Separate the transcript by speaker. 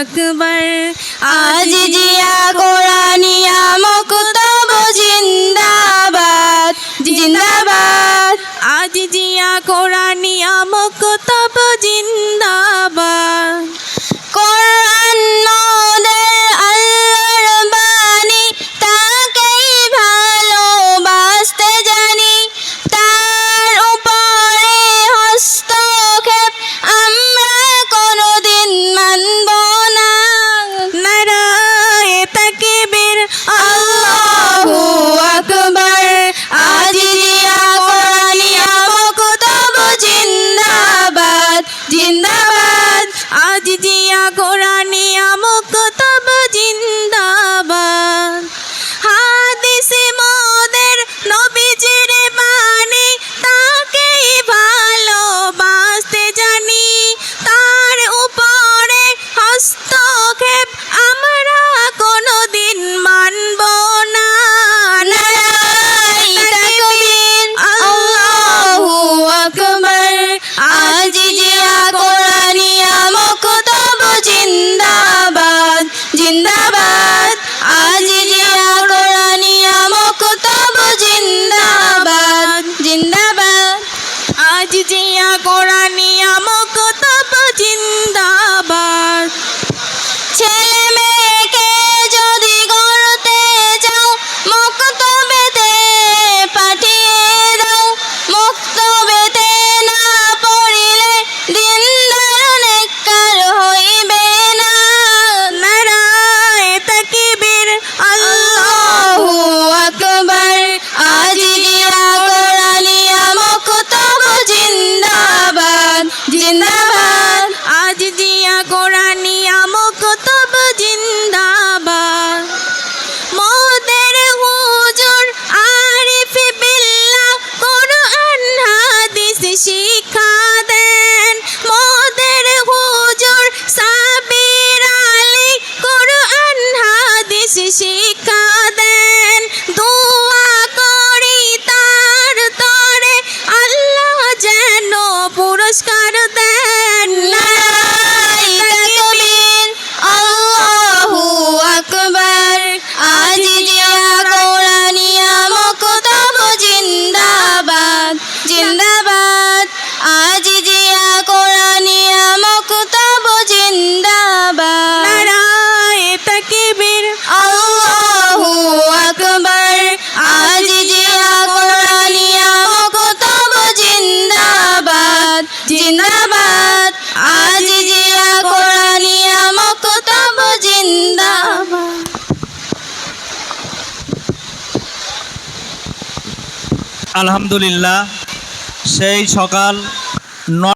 Speaker 1: আকবার।
Speaker 2: আজ জিয়া কোরআনিয়া মকতব জিন্দাবাদ জিন্দাবাদ।
Speaker 1: আজ জিয়া কোরআনিয়া মকতব জিন্দাবাদ।
Speaker 2: কোরআন মোদের আল্লাহর বাণী, তাকেই ভালোবাসতে জানি। তার উপরে হস্তক্ষেপ আমরা কোনোদিন মানব না।
Speaker 1: নারায়ে তাকবীর,
Speaker 2: আল্লাহু আকবার। আজ জিয়া কোরআনিয়া মকতব জিন্দাবাদ জিন্দাবাদ।
Speaker 1: আজ জিয়া কোরআনিয়া মকতব জিন্দাবাদ। হাদিসে মোদের নবীজির বাণী, তাকেই ভালোবাসতে জানি। তার উপরে হস্তক্ষেপ আমরা কোনোদিন মানব না।
Speaker 2: নারায়ে তাকবীর, আল্লাহু আকবার। আজ জিয়া কোরআনিয়া মকতব জিন্দাবাদ জিন্দাবাদ। আজ জিয়া কোরআনিয়া মকতব জিন্দাবাদ জিন্দাবাদ।
Speaker 1: আজ জিয়া কোরআনিয়া মকতব জিন্দাবাদ।
Speaker 2: ছেলে মেয়েকে যদি গড়তে চাও, মকতবেতে পাঠিয়ে দাও। মকতবেতে না পড়িলে দিনদার নেককার হইবে না।
Speaker 1: নারায়ে তাকবীর,
Speaker 2: আল্লাহু আকবার। আজ জিয়া কোরআনিয়া মকতব জিন্দাবাদ জিন্দাবাদ।
Speaker 1: আজ জিয়া কোরআনিয়া মকতব জিন্দাবাদ। মোদের হুজুর আরিফ বিল্লাহ কোরআন হাদিস শিক্ষা দেন। মোদের হুজুর সাবির আলী কোরআন হাদিস শিক্ষা দেন। দোয়া করি তার তরে আল্লাহ যেন পুরস্কার দেন।
Speaker 2: নারায়ে তাকবীর, আল্লাহু আকবার। আজ জিয়া কোরআনিয়া মকতব জিন্দাবাদ জিন্দাবাদ। আজ জিয়া কোরআনিয়া মকতব জিন্দাবাদ।
Speaker 1: নারায়ে তাকবীর,
Speaker 2: আল্লাহু আকবার। আজ জিয়া কোরআনিয়া মকতব জিন্দাবাদ জিন্দাবাদ। আজ জিয়া কোরআনিয়া মকতব জিন্দাবাদ।
Speaker 3: আলহামদুলিল্লাহ, সেই সকাল